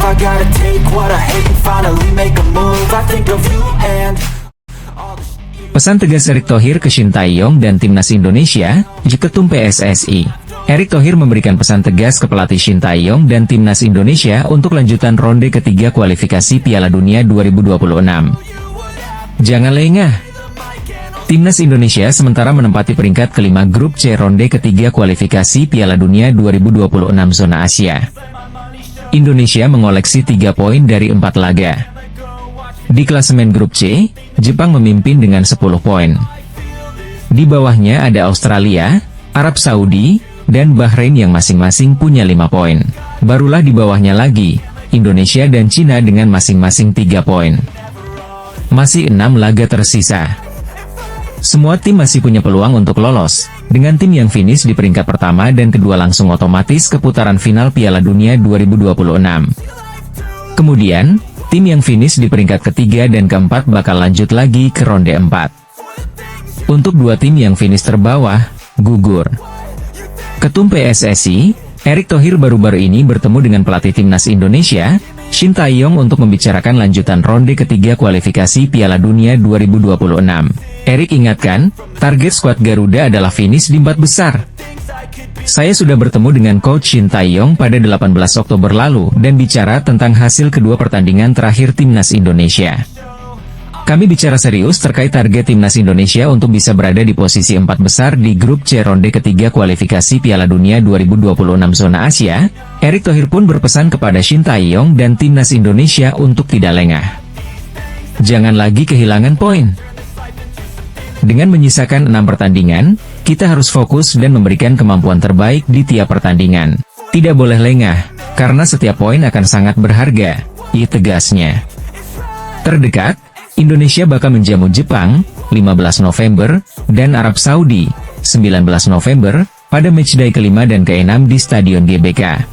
I gotta take what I hate and finally make a move. I think of you and Pesan tegas Erick Thohir ke Shin Tae-yong dan Timnas Indonesia, Ketum PSSI. Erick Thohir memberikan pesan tegas ke pelatih Shin Tae-yong dan Timnas Indonesia untuk lanjutan ronde ketiga kualifikasi Piala Dunia 2026. Jangan lengah. Timnas Indonesia sementara menempati peringkat kelima grup C ronde ketiga kualifikasi Piala Dunia 2026 zona Asia. Indonesia mengoleksi 3 poin dari 4 laga. Di klasemen grup C, Jepang memimpin dengan 10 poin. Di bawahnya ada Australia, Arab Saudi, dan Bahrain yang masing-masing punya 5 poin. Barulah di bawahnya lagi, Indonesia dan Cina dengan masing-masing 3 poin. Masih 6 laga tersisa. Semua tim masih punya peluang untuk lolos, dengan tim yang finish di peringkat pertama dan kedua langsung otomatis ke putaran final Piala Dunia 2026. Kemudian, tim yang finish di peringkat ketiga dan keempat bakal lanjut lagi ke ronde 4. Untuk 2 tim yang finish terbawah, gugur. Ketum PSSI, Erick Thohir baru-baru ini bertemu dengan pelatih Timnas Indonesia, Shin Tae-yong untuk membicarakan lanjutan ronde ketiga kualifikasi Piala Dunia 2026. Erick ingatkan, target skuad Garuda adalah finish di 4 besar. Saya sudah bertemu dengan Coach Shin Tae-yong pada 18 Oktober lalu dan bicara tentang hasil kedua pertandingan terakhir Timnas Indonesia. Kami bicara serius terkait target Timnas Indonesia untuk bisa berada di posisi 4 besar di grup C ronde ketiga kualifikasi Piala Dunia 2026 zona Asia. Erick Thohir pun berpesan kepada Shin Tae-yong dan Timnas Indonesia untuk tidak lengah. Jangan lagi kehilangan poin. Dengan menyisakan 6 pertandingan, kita harus fokus dan memberikan kemampuan terbaik di tiap pertandingan. Tidak boleh lengah, karena setiap poin akan sangat berharga, tegasnya. Terdekat, Indonesia bakal menjamu Jepang, 15 November, dan Arab Saudi, 19 November, pada matchday kelima dan keenam di Stadion GBK.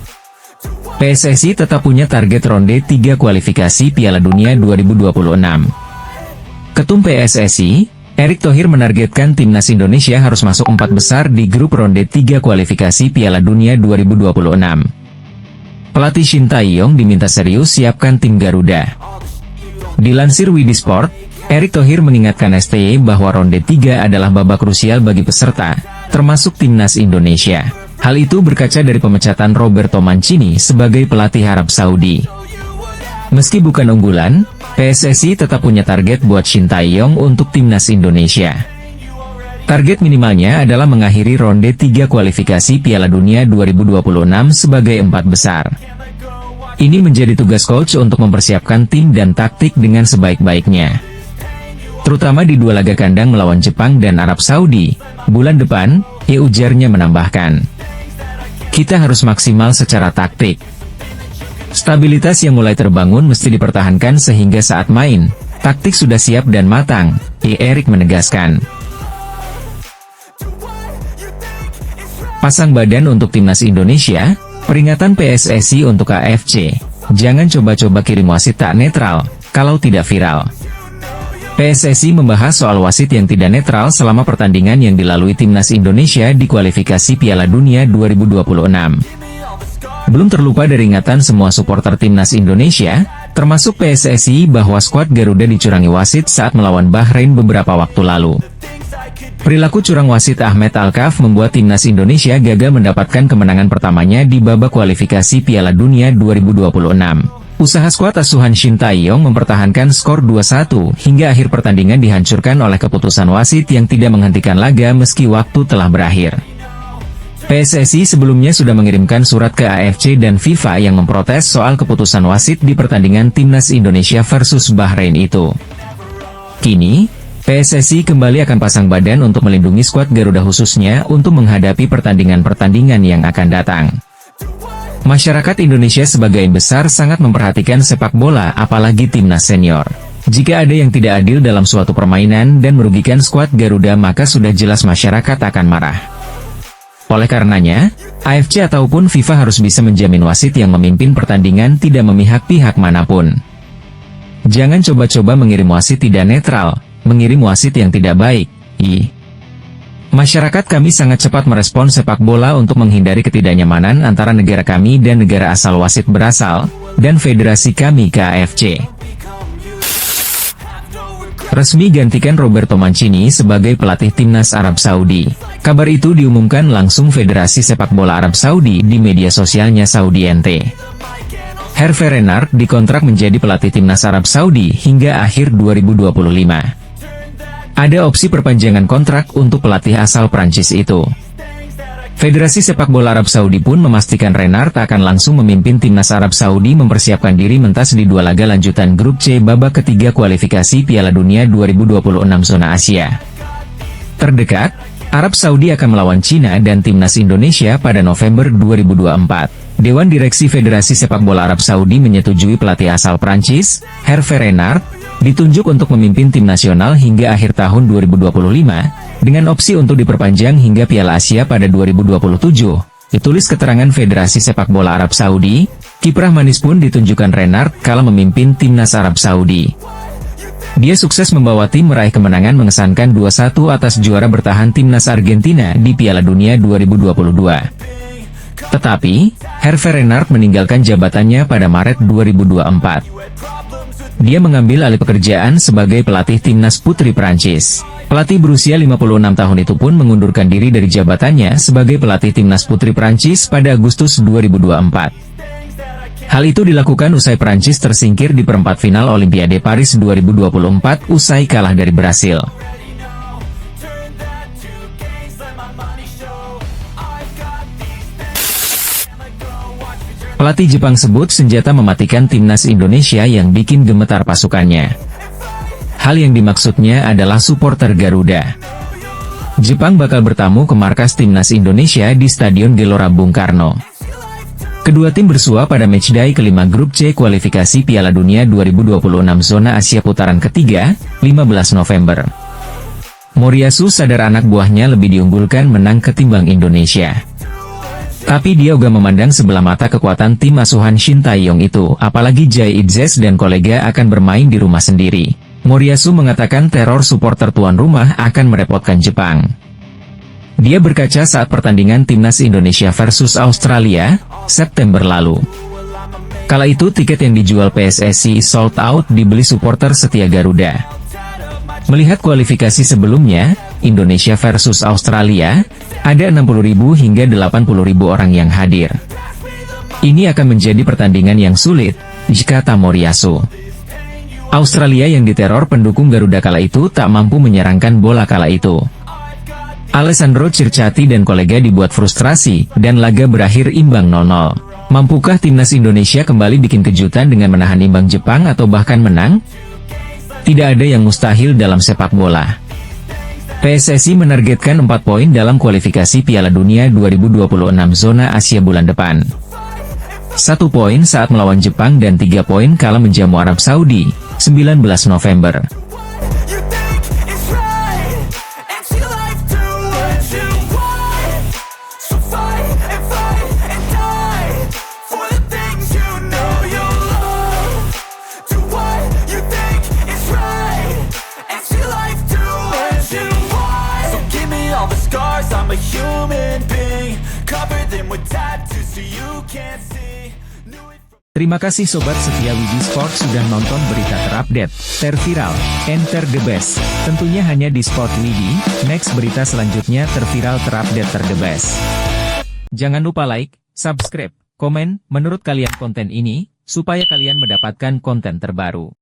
PSSI tetap punya target ronde 3 kualifikasi Piala Dunia 2026. Ketum PSSI, Erick Thohir menargetkan Timnas Indonesia harus masuk 4 besar di grup ronde 3 kualifikasi Piala Dunia 2026. Pelatih Shin Tae-yong diminta serius siapkan tim Garuda. Dilansir Widisport, Erick Thohir mengingatkan STY bahwa ronde 3 adalah babak krusial bagi peserta, termasuk Timnas Indonesia. Hal itu berkaca dari pemecatan Roberto Mancini sebagai pelatih Arab Saudi. Meski bukan unggulan, PSSI tetap punya target buat Shin Tae-yong untuk Timnas Indonesia. Target minimalnya adalah mengakhiri ronde 3 kualifikasi Piala Dunia 2026 sebagai 4 besar. Ini menjadi tugas coach untuk mempersiapkan tim dan taktik dengan sebaik-baiknya. Terutama di 2 laga kandang melawan Jepang dan Arab Saudi, bulan depan, ujarnya menambahkan. Kita harus maksimal secara taktik. Stabilitas yang mulai terbangun mesti dipertahankan sehingga saat main, taktik sudah siap dan matang, Erick menegaskan. Pasang badan untuk Timnas Indonesia, peringatan PSSI untuk AFC, jangan coba-coba kirim wasit tak netral, kalau tidak viral. PSSI membahas soal wasit yang tidak netral selama pertandingan yang dilalui Timnas Indonesia di kualifikasi Piala Dunia 2026. Belum terlupa dari ingatan semua supporter Timnas Indonesia, termasuk PSSI bahwa skuad Garuda dicurangi wasit saat melawan Bahrain beberapa waktu lalu. Perilaku curang wasit Ahmed Alkaf membuat Timnas Indonesia gagal mendapatkan kemenangan pertamanya di babak kualifikasi Piala Dunia 2026. Usaha skuad asuhan Shin Tae-yong mempertahankan skor 2-1 hingga akhir pertandingan dihancurkan oleh keputusan wasit yang tidak menghentikan laga meski waktu telah berakhir. PSSI sebelumnya sudah mengirimkan surat ke AFC dan FIFA yang memprotes soal keputusan wasit di pertandingan Timnas Indonesia versus Bahrain itu. Kini, PSSI kembali akan pasang badan untuk melindungi skuad Garuda khususnya untuk menghadapi pertandingan-pertandingan yang akan datang. Masyarakat Indonesia sebagai besar sangat memperhatikan sepak bola apalagi Timnas senior. Jika ada yang tidak adil dalam suatu permainan dan merugikan skuad Garuda maka sudah jelas masyarakat akan marah. Oleh karenanya, AFC ataupun FIFA harus bisa menjamin wasit yang memimpin pertandingan tidak memihak pihak manapun. Jangan coba-coba mengirim wasit tidak netral, mengirim wasit yang tidak baik. Masyarakat kami sangat cepat merespons sepak bola untuk menghindari ketidaknyamanan antara negara kami dan negara asal wasit berasal, dan Federasi Kamika AFC. Resmi gantikan Roberto Mancini sebagai pelatih timnas Arab Saudi. Kabar itu diumumkan langsung Federasi Sepak Bola Arab Saudi di media sosialnya Saudi NT. Hervé Renard dikontrak menjadi pelatih timnas Arab Saudi hingga akhir 2025. Ada opsi perpanjangan kontrak untuk pelatih asal Prancis itu. Federasi Sepak Bola Arab Saudi pun memastikan Renard akan langsung memimpin timnas Arab Saudi mempersiapkan diri mentas di 2 laga lanjutan grup C babak ketiga kualifikasi Piala Dunia 2026 zona Asia. Terdekat, Arab Saudi akan melawan Cina dan timnas Indonesia pada November 2024. Dewan Direksi Federasi Sepak Bola Arab Saudi menyetujui pelatih asal Prancis, Hervé Renard, ditunjuk untuk memimpin tim nasional hingga akhir tahun 2025, dengan opsi untuk diperpanjang hingga Piala Asia pada 2027, ditulis keterangan Federasi Sepak Bola Arab Saudi. Kiprah manis pun ditunjukkan Renard kala memimpin timnas Arab Saudi. Dia sukses membawa tim meraih kemenangan mengesankan 2-1 atas juara bertahan timnas Argentina di Piala Dunia 2022. Tetapi, Hervé Renard meninggalkan jabatannya pada Maret 2024. Dia mengambil alih pekerjaan sebagai pelatih timnas putri Prancis. Pelatih berusia 56 tahun itu pun mengundurkan diri dari jabatannya sebagai pelatih timnas putri Prancis pada Agustus 2024. Hal itu dilakukan usai Prancis tersingkir di perempat final Olimpiade Paris 2024 usai kalah dari Brasil. Pelatih Jepang sebut senjata mematikan timnas Indonesia yang bikin gemetar pasukannya. Hal yang dimaksudnya adalah supporter Garuda. Jepang bakal bertamu ke markas timnas Indonesia di Stadion Gelora Bung Karno. Kedua tim bersua pada matchday kelima grup C kualifikasi Piala Dunia 2026 zona Asia putaran ketiga, 15 November. Moriyasu sadar anak buahnya lebih diunggulkan menang ketimbang Indonesia. Tapi dia juga memandang sebelah mata kekuatan tim asuhan Shin Tae-yong itu, apalagi Jay Itzes dan kolega akan bermain di rumah sendiri. Moriyasu mengatakan teror supporter tuan rumah akan merepotkan Jepang. Dia berkaca saat pertandingan timnas Indonesia versus Australia, September lalu. Kala itu tiket yang dijual PSSI sold out dibeli supporter setia Garuda. Melihat kualifikasi sebelumnya, Indonesia versus Australia, ada 60.000 hingga 80.000 orang yang hadir. Ini akan menjadi pertandingan yang sulit, kata Moriyasu. Australia yang diteror pendukung Garuda kala itu tak mampu menyerangkan bola kala itu. Alessandro Circati dan kolega dibuat frustrasi, dan laga berakhir imbang 0-0. Mampukah timnas Indonesia kembali bikin kejutan dengan menahan imbang Jepang atau bahkan menang? Tidak ada yang mustahil dalam sepak bola. PSSI menargetkan 4 poin dalam kualifikasi Piala Dunia 2026 zona Asia bulan depan. 1 poin saat melawan Jepang dan 3 poin kala menjamu Arab Saudi, 19 November. I'm a human being, cover them with tattoos so you can't see. Terima kasih Sobat setia Widi Sport sudah nonton berita terupdate, terviral, and the best. Tentunya hanya di Sport Widi. Next berita selanjutnya terviral terupdate the best. Jangan lupa like, subscribe, komen, menurut kalian konten ini, supaya kalian mendapatkan konten terbaru.